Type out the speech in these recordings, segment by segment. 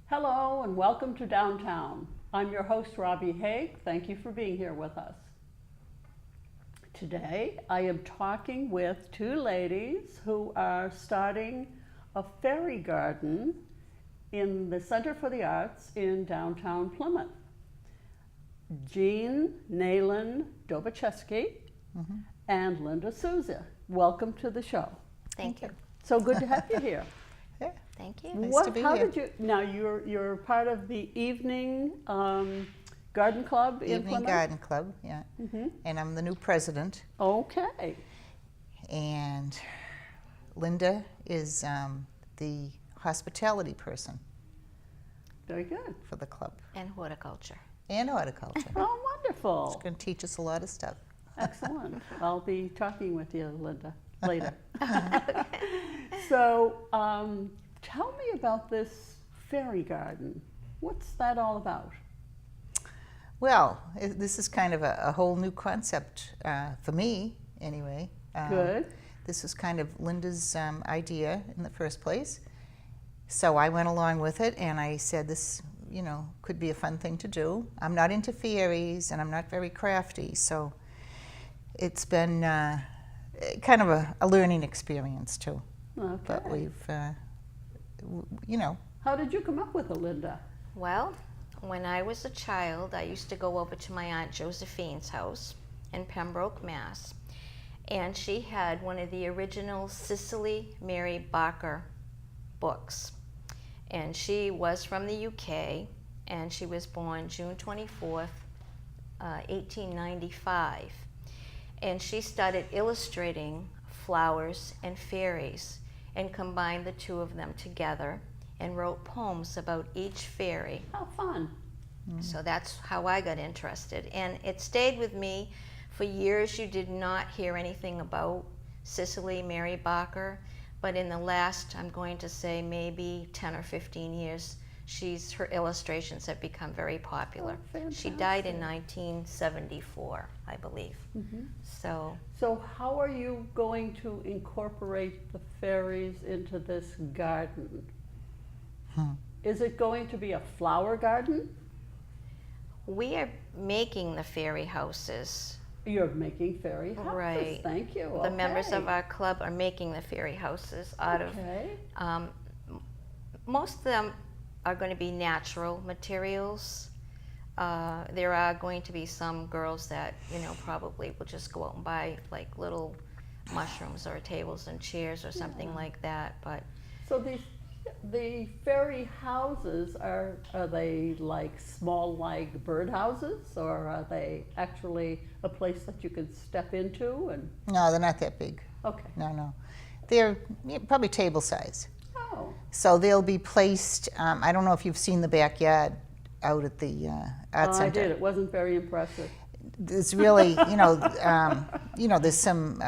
Hello and welcome to Downtown. I'm your host, Robbie Haig. Thank you for being here with us. Today, I am talking with two ladies who are starting a fairy garden in the Center for the Arts in downtown Plymouth. Jean Nayland Dobacheski and Linda Souza. Welcome to the show. Thank you. So good to have you here. Yeah, Thank you. Nice to be How here. did you? Now you're part of the evening garden club in Evening Plymouth. Garden Club, yeah. And I'm the new president. Okay. And Linda is the hospitality person Very good. for the club. And horticulture. And horticulture. Oh, wonderful. It's going to teach us a lot of stuff. Excellent. I'll be talking with you, Linda, later. So, tell me about this fairy garden. What's that all about? Well, this is kind of a whole new concept for me, anyway. Good. This was kind of Linda's idea in the first place. So I went along with it, and I said this, could be a fun thing to do. I'm not into fairies, and I'm not very crafty, so it's been kind of a learning experience too. Okay. But we've, How did you come up with it, Linda? Well, when I was a child, I used to go over to my Aunt Josephine's house in Pembroke, Mass. And she had one of the original Cicely Mary Barker books. And she was from the UK, and she was born June 24th, 1895. And she started illustrating flowers and fairies and combined the two of them together and wrote poems about each fairy. How fun. So that's how I got interested. And it stayed with me for years. You did not hear anything about Cicely Mary Barker, but in the last, I'm going to say maybe 10 or 15 years, her illustrations have become very popular. Oh, She died in fantastic. 1974, I believe. So So how are you going to incorporate the fairies into this garden? Is it going to be a flower garden? we are making the fairy houses. You're making fairy houses. Right. Thank you. The members of Okay. our club are making the fairy houses out of Okay. most of them are going to be natural materials. There are going to be some girls that, probably will just go out and buy like little mushrooms or tables and chairs or something like that. But So the fairy houses are they like small like bird houses, or are they actually a place that you can step into and no, they're not that big. okay. No. They're probably table size. Oh. So they'll be placed, I don't know if you've seen the backyard out at the Art I Center. did. It wasn't very impressive. It's really, there's some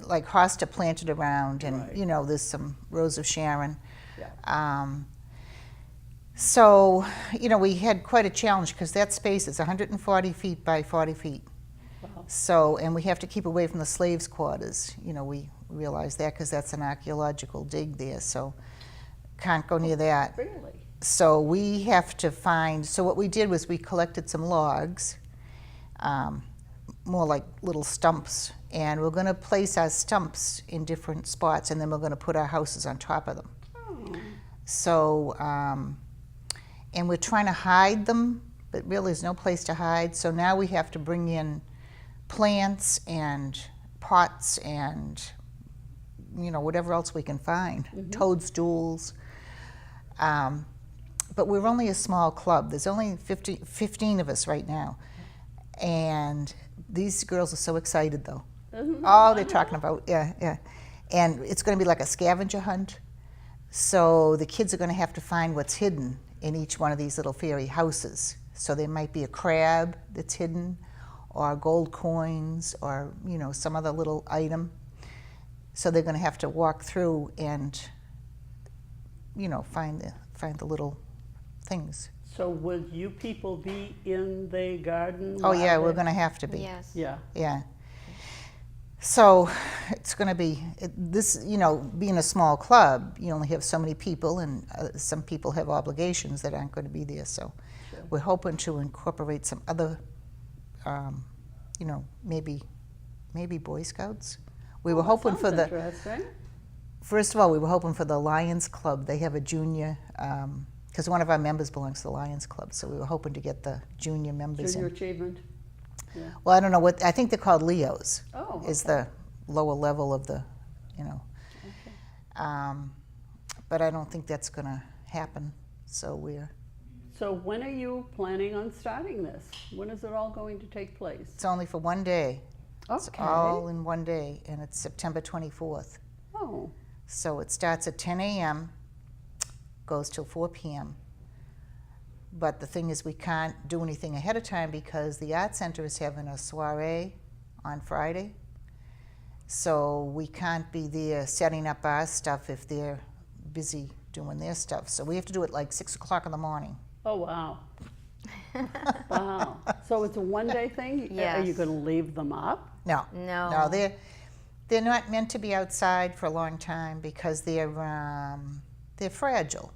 like hosta planted around, and Right. there's some Rose of Sharon. Yeah. So, we had quite a challenge because that space is 140 feet by 40 feet. Wow. So, and we have to keep away from the slaves' quarters. We realize that because that's an archaeological dig there, so can't go near that. Really? So we have to find, so what we did was we collected some logs, more like little stumps, and we're going to place our stumps in different spots, and then we're going to put our houses on top of them. Oh. So, and we're trying to hide them, but really there's no place to hide, so now we have to bring in plants and pots and, whatever else we can find, toadstools. But we're only a small club. There's only 15 of us right now. And these girls are so excited, though. Oh, they're talking about, yeah. And it's going to be like a scavenger hunt. So the kids are going to have to find what's hidden in each one of these little fairy houses. So there might be a crab that's hidden, or gold coins, or, some other little item. So they're going to have to walk through and, find the little things. So will you people be in the garden? Oh while yeah, we're they- going to have to be. yes. Yeah. Yeah. So it's going to be this. You know, being a small club, you only have so many people, and some people have obligations that aren't going to be there. So, Sure. we're hoping to incorporate some other, you know, maybe Boy Scouts. We were hoping for the. Interesting. First of all, we were hoping for the Lions Club. They have a junior, because one of our members belongs to the Lions Club, so we were hoping to get the junior members Junior in. achievement. Yeah. Well, I don't know what, I think they're called Leos, Oh, is okay. the lower level of the, you know. Okay. But I don't think that's going to happen, so we're, So when are you planning on starting this? When is it all going to take place? it's only for one day. It's Okay. all in one day, and it's September 24th. Oh, So it starts at 10 a.m., goes till 4 p.m. But the thing is, we can't do anything ahead of time because the Art Center is having a soiree on Friday. So we can't be there setting up our stuff if they're busy doing their stuff. So we have to do it like 6 o'clock in the morning. oh, wow. Wow. So it's a one-day thing? Are you Yes. going to leave them up? No, No. no, they're not meant to be outside for a long time because they're fragile,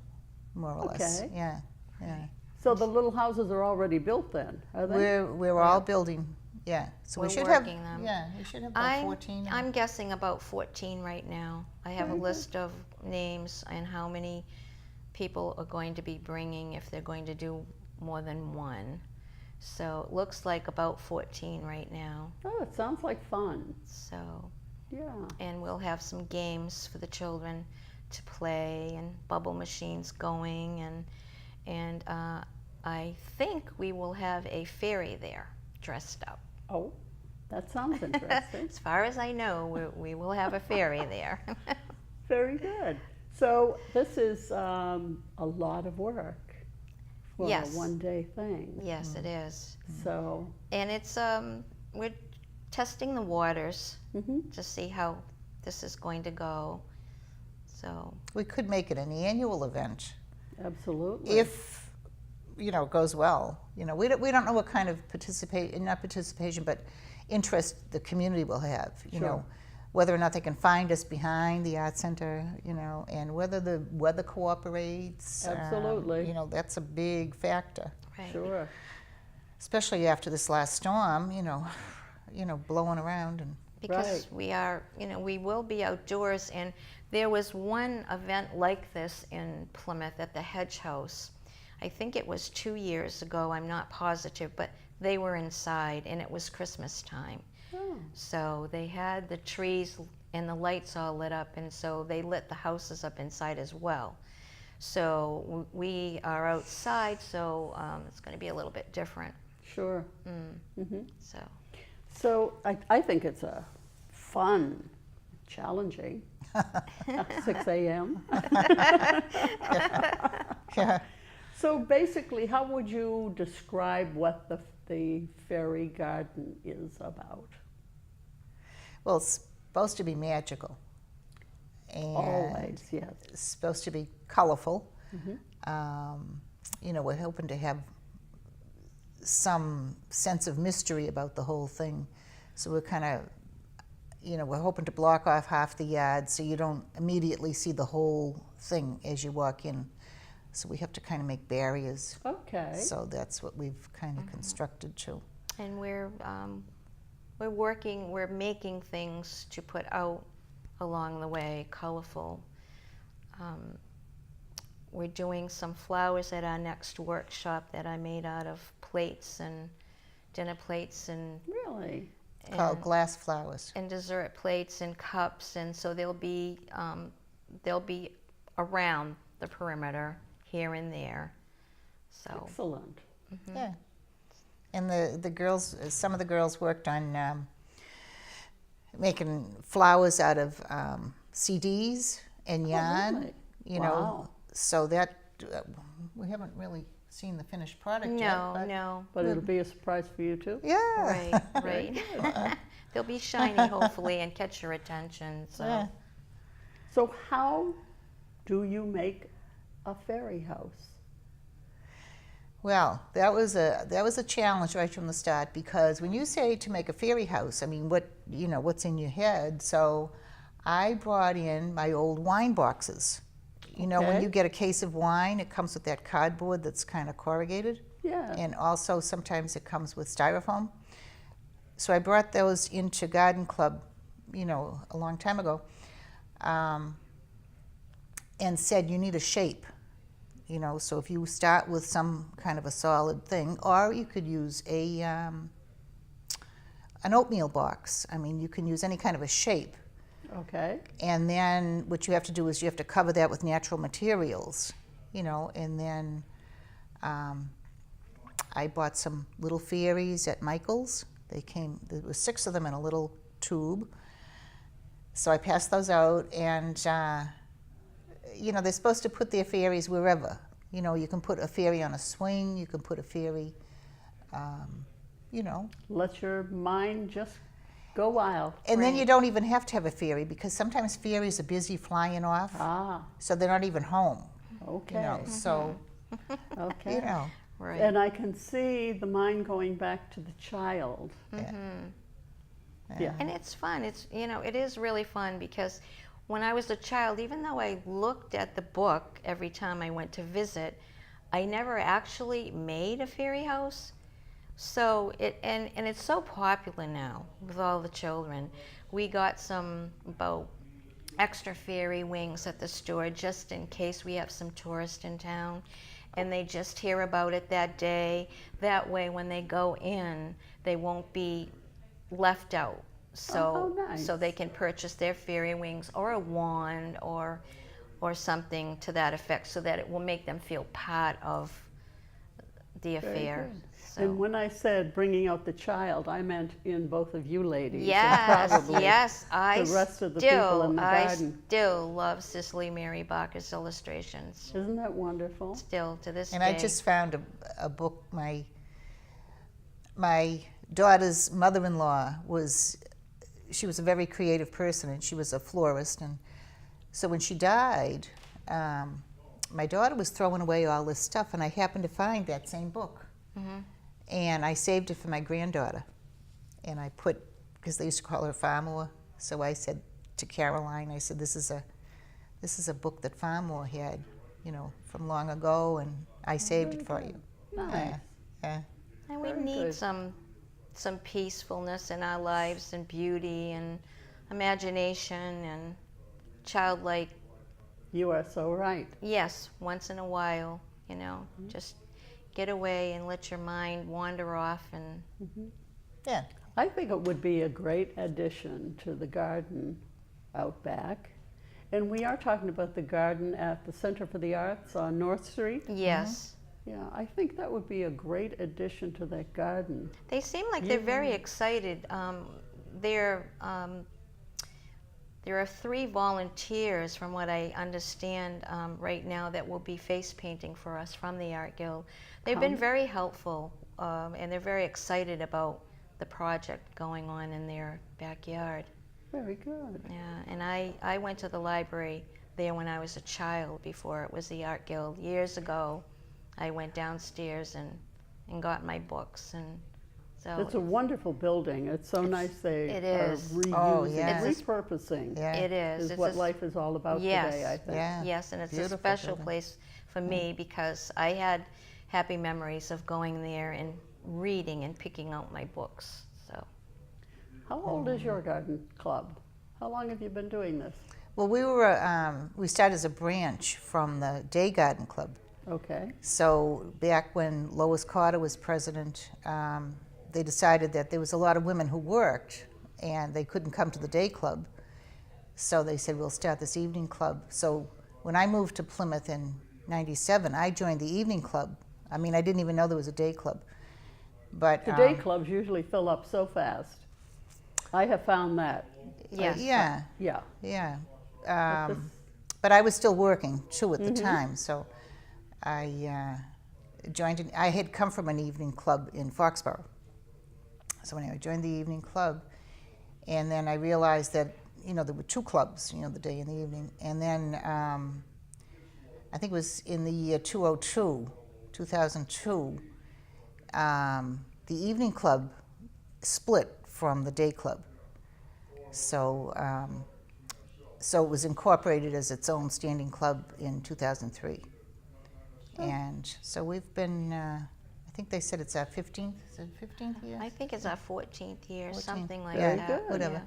more or less. Okay. Yeah, yeah. So the little houses are already built then, are they? We're all building, yeah. So we We're should have, working them. yeah, we should have about 14. I'm guessing about 14 right now. I have a Very good. list of names and how many people are going to be bringing if they're going to do more than one. So it looks like about 14 right now. Oh, it sounds like fun. So, Yeah. and we'll have some games for the children to play and bubble machines going, and I think we will have a fairy there dressed up. Oh, that sounds interesting. As far as I know, we will have a fairy there. Very good. So this is a lot of work for Yes. a one-day thing. Yes, it is. So, And it's we're testing the waters mhm. to see how this is going to go. So We could make it an annual event Absolutely. if, you know, it goes well. You know, we don't know what kind of not participation, but interest the community will have, you Sure. know, whether or not they can find us behind the Art Center, you know, and whether the weather cooperates. Absolutely. You know, that's a big factor, right. Sure. especially after this last storm, you know, blowing around and. Because Right. we are, we will be outdoors, and there was one event like this in Plymouth at the Hedge House. I think it was 2 years ago, I'm not positive, but they were inside and it was Christmas time. Oh, So they had the trees and the lights all lit up, and so they lit the houses up inside as well. So we are outside, so it's going to be a little bit different. sure. Hmm. So So I think it's a fun, challenging 6 a.m. Yeah. So basically, how would you describe what the fairy garden is about? Well, it's supposed to be magical. And Always, yes. it's supposed to be colorful. Mhm. You know, we're hoping to have some sense of mystery about the whole thing. So we're kind of, we're hoping to block off half the yard so you don't immediately see the whole thing as you walk in. So we have to kind of make barriers. Okay. So that's what we've kind of constructed too. and we're making things to put out along the way, colorful. We're doing some flowers at our next workshop that I made out of plates and dinner plates and Really? Called glass flowers. and dessert plates and cups, and so they'll be around the perimeter here and there. So Excellent. Yeah. And the girls, some of the girls worked on making flowers out of CDs and yarn, really? you Wow. know. So that, we haven't really seen the finished product yet. no, but no, But it'll be a surprise for you too? Yeah. right, right. They'll be shiny hopefully and catch your attention. So. Yeah. So how do you make a fairy house? Well, that was a challenge right from the start, because when you say to make a fairy house, I mean, what's in your head? So I brought in my old wine boxes. You know, when Okay. you get a case of wine, it comes with that cardboard that's kind of corrugated. Yeah. And also sometimes it comes with styrofoam. So I brought those into Garden Club, a long time ago, and said you need a shape. So if you start with some kind of a solid thing, or you could use an oatmeal box. I mean, you can use any kind of a shape. Okay. And then what you have to do is you have to cover that with natural materials, and then I bought some little fairies at Michael's. There was 6 of them in a little tube. So I passed those out, and they're supposed to put their fairies wherever. You can put a fairy on a swing, you can put a fairy, Let your mind just go wild. And then Right. you don't even have to have a fairy, because sometimes fairies are busy flying off, Ah, so they're not even home, okay. so, Okay. Right. And I can see the mind going back to the child. Yeah. And it's fun. It is really fun, because when I was a child, even though I looked at the book every time I went to visit, I never actually made a fairy house. So and it's so popular now with all the children. We got some about extra fairy wings at the store just in case we have some tourists in town and they just hear about it that day. That way when they go in, they won't be left out. So Oh, nice. so they can purchase their fairy wings or a wand or something to that effect, so that it will make them feel part of the Very affair. good. So. And when I said bringing out the child, I meant in both of you ladies. and Yes, probably yes, I the rest of the people in the garden. still love Cicely Mary Barker's illustrations. Isn't that wonderful? Still to this and day. I just found a book. My daughter's mother-in-law she was a very creative person, and she was a florist, and so when she died, my daughter was throwing away all this stuff, and I happened to find that same book. And I saved it for my granddaughter, and I because they used to call her Farmore, so I said to Caroline, I said, this is a book that Farmore had, from long ago, and I saved it for you. Nice. Yeah. And we Very need good. some peacefulness in our lives, and beauty and imagination and childlike. You are so right. Yes, once in a while, just get away and let your mind wander off. And Yeah. I think it would be a great addition to the garden out back. And we are talking about the garden at the Center for the Arts on North Street. yes, Yeah, I think that would be a great addition to that garden. they seem like they're very excited. There are 3 volunteers, from what I understand, right now that will be face painting for us from the Art Guild. They've been very helpful, and they're very excited about the project going on in their backyard. Very good. Yeah, and I went to the library there when I was a child, before it was the Art Guild. Years ago, I went downstairs and got my books, and so It's a wonderful building. It's so nice they it are is. reusing, Oh, yeah. repurposing. Yeah. it is. Is It's what a- life is all about Yes. today, I think. Yeah. Yes, and it's Beautiful a special building. place for me, because I had happy memories of going there and reading and picking out my books. So How old is your garden club? How long have you been doing this? Well, we started as a branch from the Day Garden Club. Okay. So back when Lois Carter was president, they decided that there was a lot of women who worked and they couldn't come to the day club. So they said, we'll start this evening club. So when I moved to Plymouth in '97, I joined the evening club. I mean, I didn't even know there was a day club. But The day clubs usually fill up so fast. I have found that. yes, yeah, Yeah. yeah. But But I was still working too at the time, so I joined. I had come from an evening club in Foxborough, so anyway, I joined the evening club, and then I realized that there were 2 clubs, the day and the evening, and then I think it was in the year 2002 2002, the evening club split from the day club. So, so it was incorporated as its own standing club in 2003. And so we've been, I think they said it's our 15th, is it 15th year? I think it's our 14th year, 14th. something like Yeah, that. good. whatever.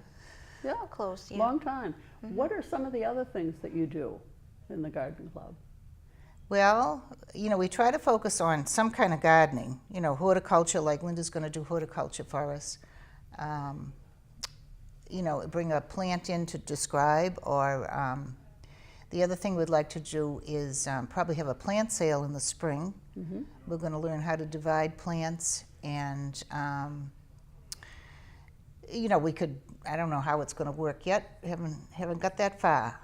Yeah, Close, yeah. long time. What are some of the other things that you do in the garden club? Well, you know, we try to focus on some kind of gardening, you know, horticulture, like Linda's going to do horticulture for us. You know, bring a plant in to describe, or the other thing we'd like to do is probably have a plant sale in the spring. We're going to learn how to divide plants, and you know, we could, I don't know how it's going to work yet, haven't got that far.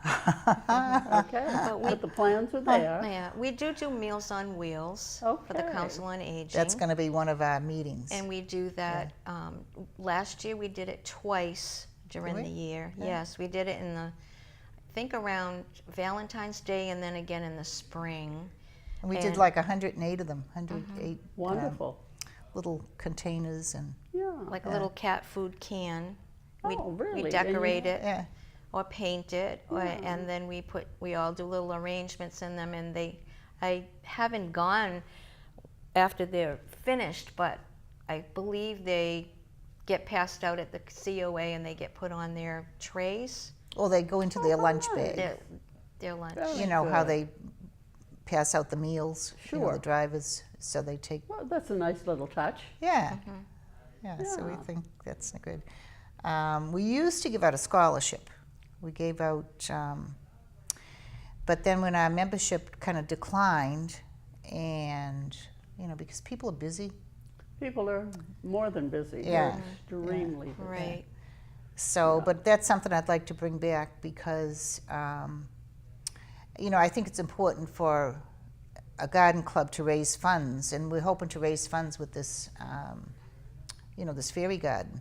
Okay, but the plans are there. Yeah, we do Meals on Wheels for the Okay. Council on Aging. That's going to be one of our meetings. And we do that, last year we did it twice during we? the year. Yeah. Yes, we did it in the, I think around Valentine's Day and then again in the spring. And we did and- like 108 of them, 108 Wonderful. little containers, and Yeah. Like a little cat food can. We, Oh, really? we And you- decorate it yeah. or paint it, and then we all do little arrangements in them, and I haven't gone after they're finished, but I believe they get passed out at the COA and they get put on their trays, Or they go into their lunch nice. bag. their lunch. Very You know how good. they pass out the meals, you know, Sure. the drivers, so they take, Well, that's a nice little touch. yeah. Yeah, so we Yeah. think that's good. We used to give out a scholarship. We gave out, but then when our membership kind of declined, and, you know, because people are busy, People are more than busy. Yeah. They're extremely busy. Right. so, but that's something I'd like to bring back because, you know, I think it's important for a garden club to raise funds, and we're hoping to raise funds with this, you know, this fairy garden.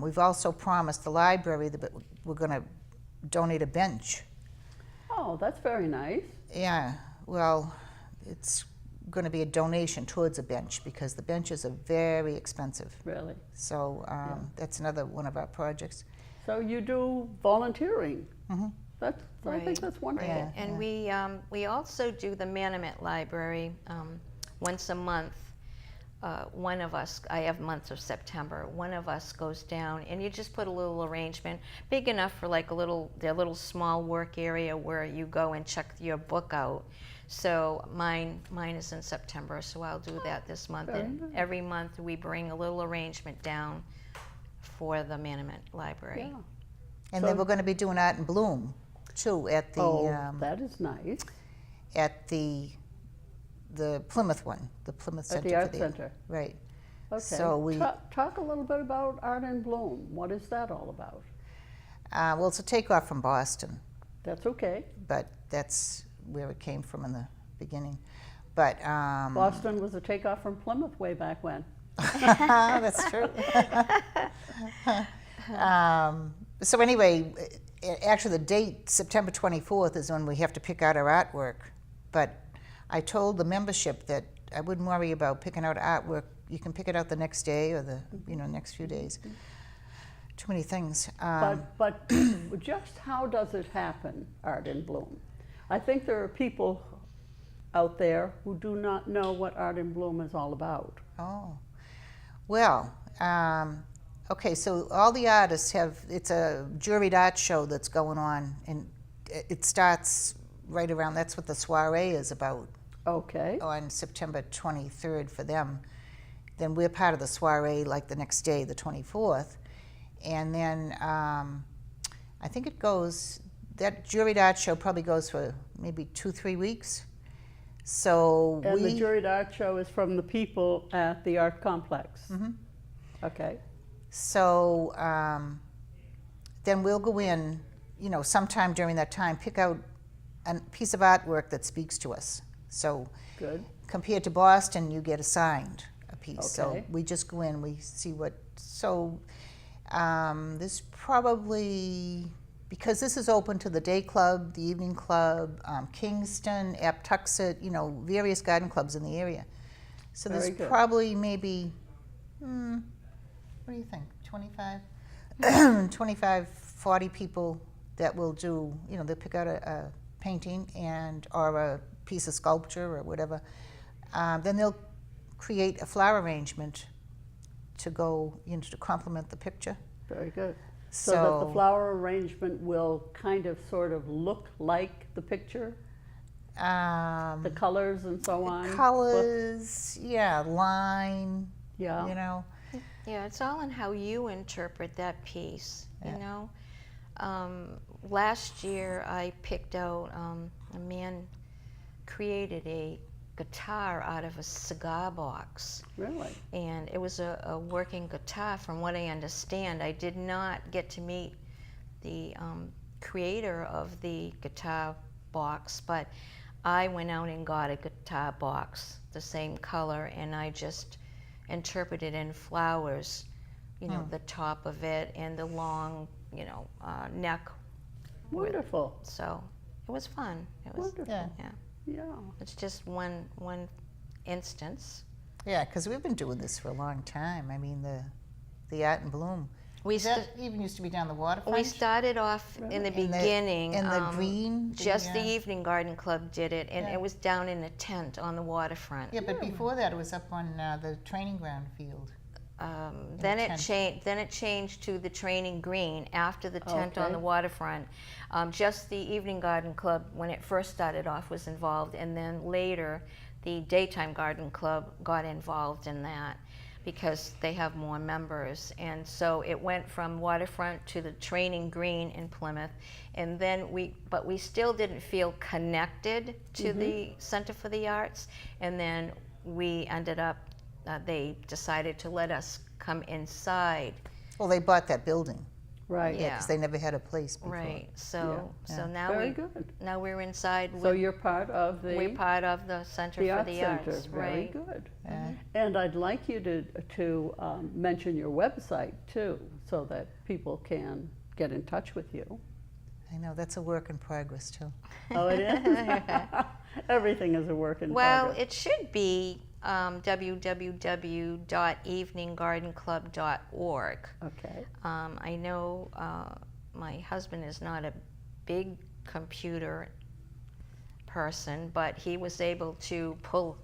We've also promised the library that we're going to donate a bench. Oh, that's very nice. Yeah, well, it's going to be a donation towards a bench because the benches are very expensive. Really. So that's another one of our projects. So you do volunteering. That's, I Right. think that's wonderful. Yeah. And we also do the Manomet Library once a month. One of us, I have months of September, one of us goes down and you just put a little arrangement, big enough for like their little small work area where you go and check your book out. So mine is in September, so I'll do that this month. Very And nice. every month we bring a little arrangement down for the Manomet Library. Yeah. And then So- we're going to be doing Art and Bloom too at the Oh, that is nice. at the Plymouth one, the Plymouth At Center the Art for the Center. right. Okay. So we Talk a little bit about Art and Bloom. What is that all about? well, it's a takeoff from Boston, That's okay. but that's where it came from in the beginning. But Boston was a takeoff from Plymouth way back when. that's true. So anyway, actually the date, September 24th, is when we have to pick out our artwork. But I told the membership that I wouldn't worry about picking out artwork. You can pick it out the next day or the next few days. Too many things. But just how does it happen, Art and Bloom? I think there are people out there who do not know what Art and Bloom is all about. Oh, well, okay, so all the artists it's a juried art show that's going on, and it starts right around, that's what the soiree is about, Okay. on September 23rd for them. Then we're part of the soiree like the next day, the 24th. And then I think that juried art show probably goes for maybe 2-3 weeks. So And the juried art show is from the people at the art complex. Okay. So then we'll go in, sometime during that time, pick out a piece of artwork that speaks to us. So Good. compared to Boston, you get assigned a piece. So Okay. we just go in, we see what. So there's probably because this is open to the day club, the evening club, Kingston, Aptuxet, you know, various garden clubs in the area. So there's Very good. probably maybe, what do you think, 25, 40 people that will do, you know, they'll pick out a painting and or a piece of sculpture or whatever. Then they'll create a flower arrangement to go, you know, to complement the picture. Very good. So that the So, flower arrangement will kind of sort of look like the picture, the colors and so on. colors, yeah, line, Yeah. you know. Yeah, it's all in how you interpret that piece, Yeah. you know. Last year I picked out, a man created a guitar out of a cigar box. Really? And it was a working guitar from what I understand. I did not get to meet the creator of the guitar box, but I went out and got a guitar box the same color, and I just interpreted in flowers, you know, the top of it and the long, you know, neck. Wonderful. So it was fun. It was, Wonderful. Yeah. yeah. Yeah. It's just one instance. Yeah, because we've been doing this for a long time. I mean, the Art and Bloom. We That even used to be down the waterfront. We started off in the In the- beginning. in the green, Just the yeah. Evening Garden Club did it, and Yeah. it was down in a tent on the waterfront. Yeah, but before that, it was up on the training ground field. Then it tent. changed. Then it changed to the Training Green after the tent on Okay. the waterfront. Just the Evening Garden Club, when it first started off, was involved, and then later, the Daytime Garden Club got involved in that because they have more members. And so it went from waterfront to the Training Green in Plymouth, and then but we still didn't feel connected to the Center for the Arts, and then we ended up. They decided to let us come inside. Well, they bought that building. Right. Yeah. Because they never had a place before. Right. So Yeah. so Yeah. now Very good. now we're inside. So you're part of we're the part of the Center the for Art the Center. Arts. Very Right. good. Yeah. And I'd like you to mention your website too, so that people can get in touch with you. I know, that's a work in progress, too. Oh, it is. Everything is a work in Well, progress. it should be www.eveninggardenclub.org. Okay. I know my husband is not a big computer person, but he was able to pull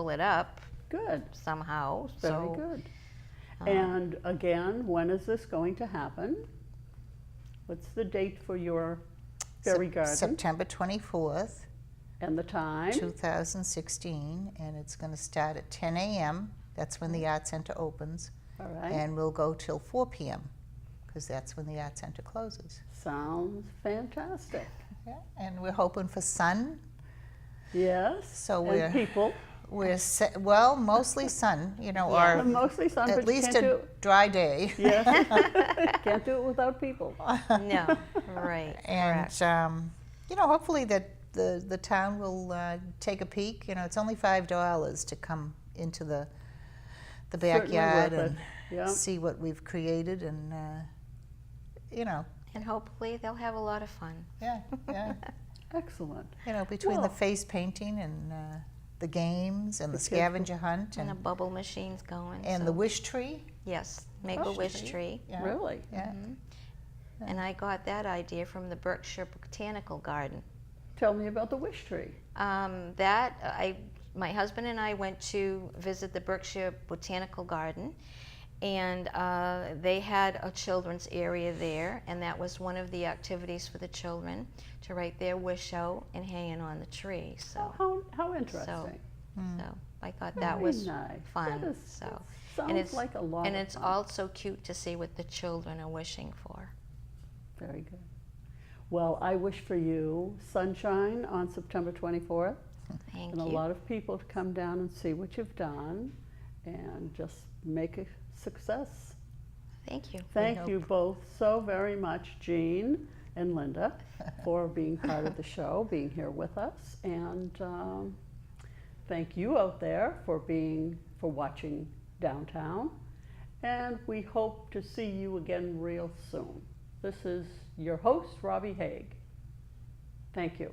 it up Good. somehow. Very So good. And again, when is this going to happen? What's the date for your fairy garden September 24th, and the time? 2016, and it's going to start at 10 a.m. That's when the Art Center opens, All right. and we'll go till 4 p.m. because that's when the Art Center closes. Sounds fantastic. Yeah, and we're hoping for sun. Yes. So and people. well, mostly sun, you know, Yeah. or Mostly sun, but at you least can't do a dry day. Yes. Can't do it without people. no, right. And correct. you know, hopefully that the town will take a peek. You know, it's only $5 to come into the Certainly backyard worth it. and Yeah. see what we've created, and you know, And hopefully they'll have a lot of fun. yeah. Excellent. You know, between Well- the face painting and the games and the kids scavenger hunt And the and bottle machine's going. and so- the wish tree. Yes, make a wish tree. tree. Yeah. Really? Yeah. And I got that idea from the Berkshire Botanical Garden. Tell me about the wish tree. My husband and I went to visit the Berkshire Botanical Garden, and they had a children's area there, and that was one of the activities for the children to write their wish out and hang it on the tree. So, How interesting. so I thought Very that was nice. fun. That is, So, sounds and it's like a lot and of it's fun. also cute to see what the children are wishing for. Very good. Well, I wish for you sunshine on September 24th, Thank and a you. lot of people to come down and see what you've done, and just make a success. Thank you. Thank you both so very much, Jean and Linda, for being part of the show, being here with us, and thank you out there for watching Downtown, and we hope to see you again real soon. This is your host, Robbie Haig. Thank you.